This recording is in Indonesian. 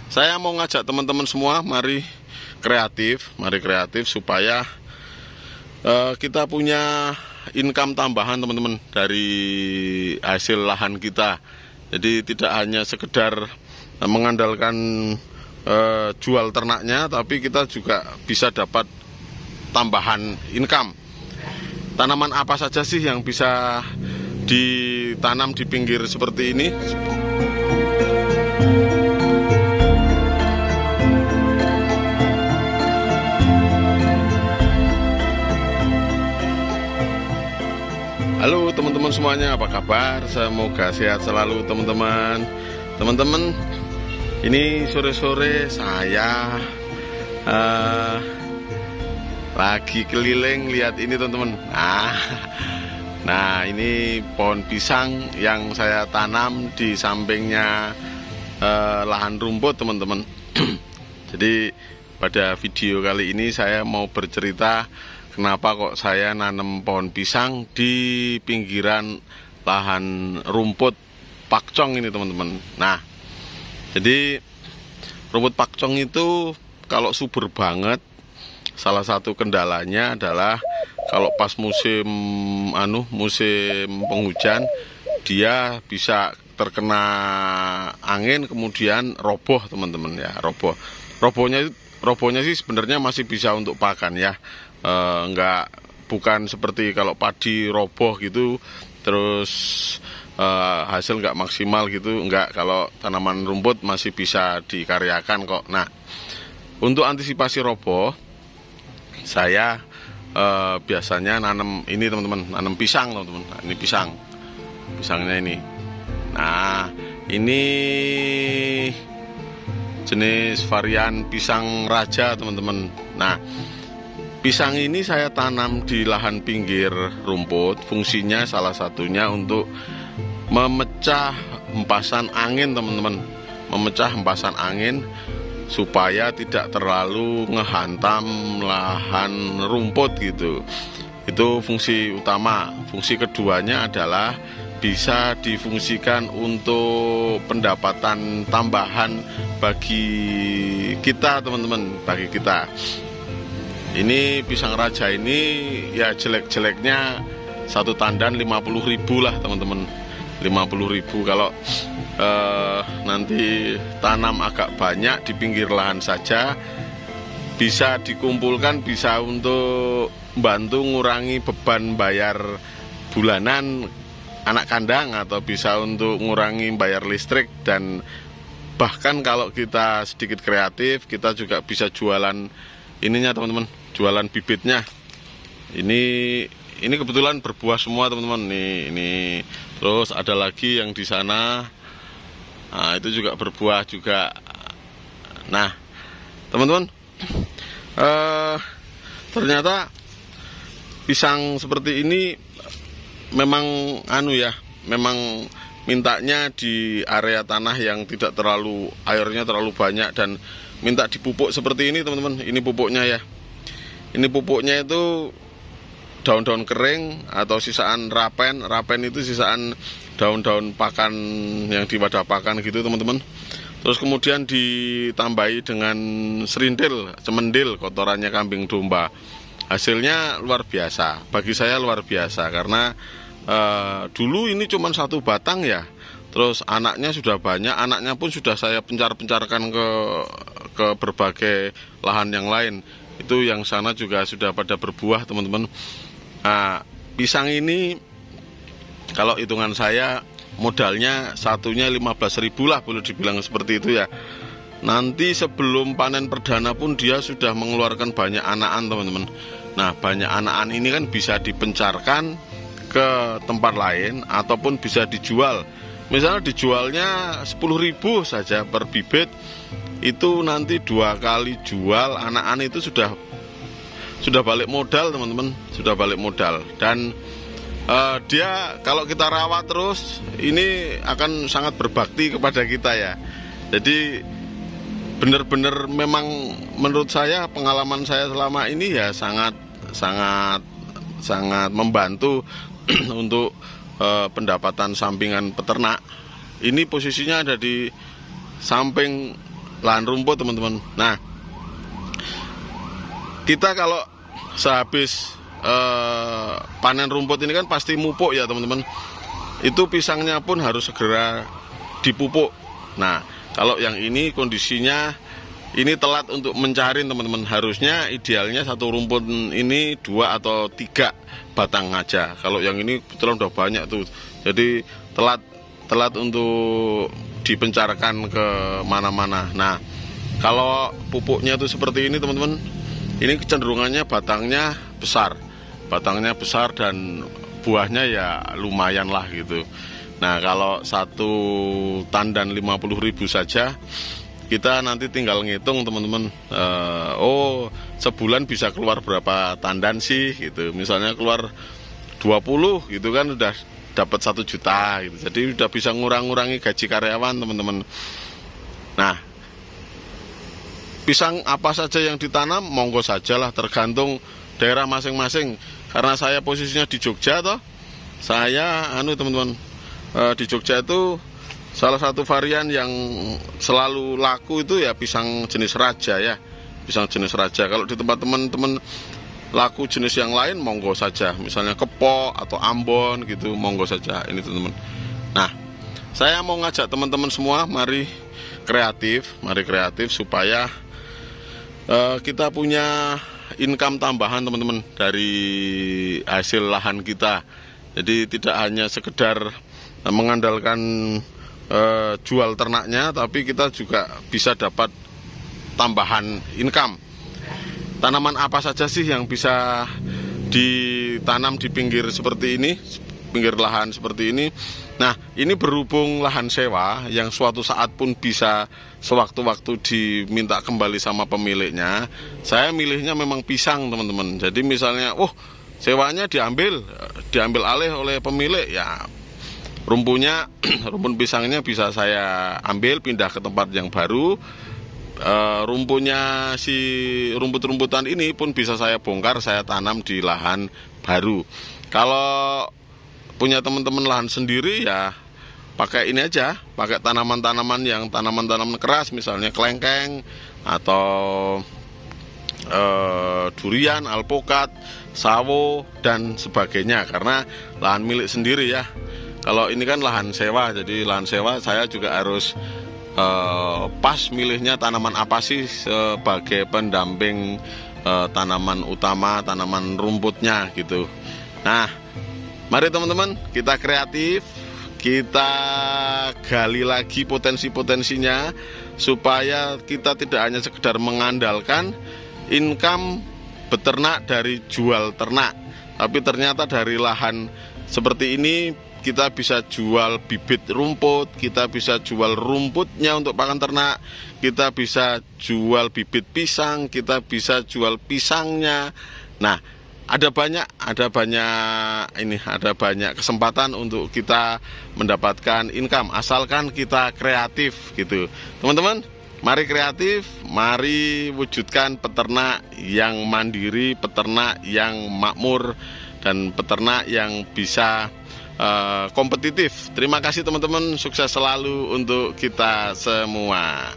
Saya mau ngajak teman-teman semua, mari kreatif supaya kita punya income tambahan teman-teman dari hasil lahan kita. Jadi tidak hanya sekedar mengandalkan jual ternaknya, tapi kita juga bisa dapat tambahan income. Tanaman apa saja sih yang bisa ditanam di pinggir seperti ini? Halo teman-teman semuanya, apa kabar? Semoga sehat selalu teman-teman. Teman-teman, ini sore-sore saya lagi keliling lihat ini teman-teman. Nah ini pohon pisang yang saya tanam di sampingnya lahan rumput teman-teman. Jadi pada video kali ini saya mau bercerita kenapa kok saya nanam pohon pisang di pinggiran lahan rumput pakcong ini teman-teman. Nah, jadi rumput pakcong itu kalau subur banget, salah satu kendalanya adalah kalau pas musim penghujan dia bisa terkena angin kemudian roboh teman-teman ya, robohnya sih sebenarnya masih bisa untuk pakan ya. Bukan seperti kalau padi roboh gitu terus hasil nggak maksimal gitu, enggak. Kalau tanaman rumput masih bisa dikaryakan kok. Nah, untuk antisipasi roboh saya biasanya nanam ini teman-teman, nanam pisang teman-teman. Nah, ini pisangnya ini. Nah, ini jenis varian pisang raja teman-teman. Nah, pisang ini saya tanam di lahan pinggir rumput. Fungsinya salah satunya untuk memecah hempasan angin teman-teman, memecah hempasan angin supaya tidak terlalu ngehantam lahan rumput gitu. Itu fungsi utama. Fungsi keduanya adalah bisa difungsikan untuk pendapatan tambahan bagi kita teman-teman, bagi kita. Ini pisang raja ini ya jelek-jeleknya satu tandan 50.000 lah teman-teman, 50.000. Kalau nanti tanam agak banyak di pinggir lahan saja bisa dikumpulkan, bisa untuk bantu ngurangi beban bayar bulanan anak kandang, atau bisa untuk ngurangi bayar listrik. Dan bahkan kalau kita sedikit kreatif, kita juga bisa jualan ininya teman-teman, jualan bibitnya. Ini kebetulan berbuah semua teman-teman. Ini terus ada lagi yang di sana. Nah, itu juga berbuah juga. Nah, teman-teman, ternyata pisang seperti ini memang memang mintanya di area tanah yang tidak terlalu, airnya terlalu banyak, dan minta dipupuk seperti ini teman-teman. Ini pupuknya ya. Ini pupuknya itu daun-daun kering atau sisaan rapen. Rapen itu sisaan daun-daun pakan yang di wadah pakan gitu teman-teman. Terus kemudian ditambahi dengan serindil, cemendil, kotorannya kambing domba. Hasilnya luar biasa. Bagi saya luar biasa karena dulu ini cuma satu batang ya. Terus anaknya sudah banyak, anaknya pun sudah saya pencar-pencarkan ke berbagai lahan yang lain. Itu yang sana juga sudah pada berbuah teman-teman. Nah, pisang ini kalau hitungan saya modalnya satunya 15.000 lah, boleh dibilang seperti itu ya. Nanti sebelum panen perdana pun dia sudah mengeluarkan banyak anakan teman-teman. Nah, banyak anakan ini kan bisa dipencarkan ke tempat lain ataupun bisa dijual. Misalnya dijualnya 10.000 saja per bibit, itu nanti 2 kali jual anakan itu sudah balik modal teman-teman, sudah balik modal. Dan dia kalau kita rawat terus ini akan sangat berbakti kepada kita ya. Jadi benar-benar memang menurut saya, pengalaman saya selama ini ya sangat membantu untuk pendapatan sampingan peternak. Ini posisinya ada di samping lahan rumput teman-teman. Nah, kita kalau sehabis panen rumput ini kan pasti mupuk ya teman-teman. Itu pisangnya pun harus segera dipupuk. Nah, kalau yang ini kondisinya ini telat untuk mencari teman-teman. Harusnya idealnya satu rumput ini 2 atau 3 batang aja. Kalau yang ini kebetulan udah banyak tuh. Jadi telat untuk dipencarkan ke mana-mana. Nah, kalau pupuknya tuh seperti ini teman-teman. Ini kecenderungannya batangnya besar dan buahnya ya lumayan lah gitu. Nah, kalau satu tandan 50.000 saja, kita nanti tinggal ngitung teman-teman. Oh, sebulan bisa keluar berapa tandan sih gitu. Misalnya keluar 20 gitu kan udah dapat 1 juta gitu. Jadi udah bisa ngurang-ngurangi gaji karyawan teman-teman. Nah, pisang apa saja yang ditanam monggo sajalah, tergantung daerah masing-masing. Karena saya posisinya di Jogja toh. Saya teman-teman, di Jogja itu salah satu varian yang selalu laku itu ya pisang jenis raja ya. Pisang jenis raja. Kalau di tempat teman-teman laku jenis yang lain monggo saja. Misalnya Kepok atau Ambon gitu, monggo saja ini teman-teman. Nah, saya mau ngajak teman-teman semua mari kreatif supaya kita punya income tambahan teman-teman dari hasil lahan kita. Jadi tidak hanya sekedar mengandalkan jual ternaknya, tapi kita juga bisa dapat tambahan income. Tanaman apa saja sih yang bisa ditanam di pinggir seperti ini, pinggir lahan seperti ini? Nah, ini berhubung lahan sewa yang suatu saat pun bisa sewaktu-waktu diminta kembali sama pemiliknya, saya milihnya memang pisang teman-teman. Jadi misalnya, sewanya diambil alih oleh pemilik, ya rumput pisangnya bisa saya ambil pindah ke tempat yang baru. Rumput-rumputan ini pun bisa saya bongkar, saya tanam di lahan baru. Kalau punya teman-teman lahan sendiri ya pakai ini aja, pakai tanaman-tanaman yang tanaman-tanaman keras, misalnya kelengkeng atau durian, alpukat, sawo dan sebagainya, karena lahan milik sendiri ya. Kalau ini kan lahan sewa, jadi lahan sewa saya juga harus pas milihnya tanaman apa sih sebagai pendamping tanaman utama, tanaman rumputnya gitu. Nah, mari teman-teman kita kreatif, kita gali lagi potensi-potensinya supaya kita tidak hanya sekedar mengandalkan income beternak dari jual ternak, tapi ternyata dari lahan seperti ini kita bisa jual bibit rumput, kita bisa jual rumputnya untuk pakan ternak, kita bisa jual bibit pisang, kita bisa jual pisangnya. Nah, ada banyak kesempatan untuk kita mendapatkan income asalkan kita kreatif gitu. Teman-teman, mari kreatif, mari wujudkan peternak yang mandiri, peternak yang makmur, dan peternak yang bisa kompetitif. Terima kasih teman-teman, sukses selalu untuk kita semua.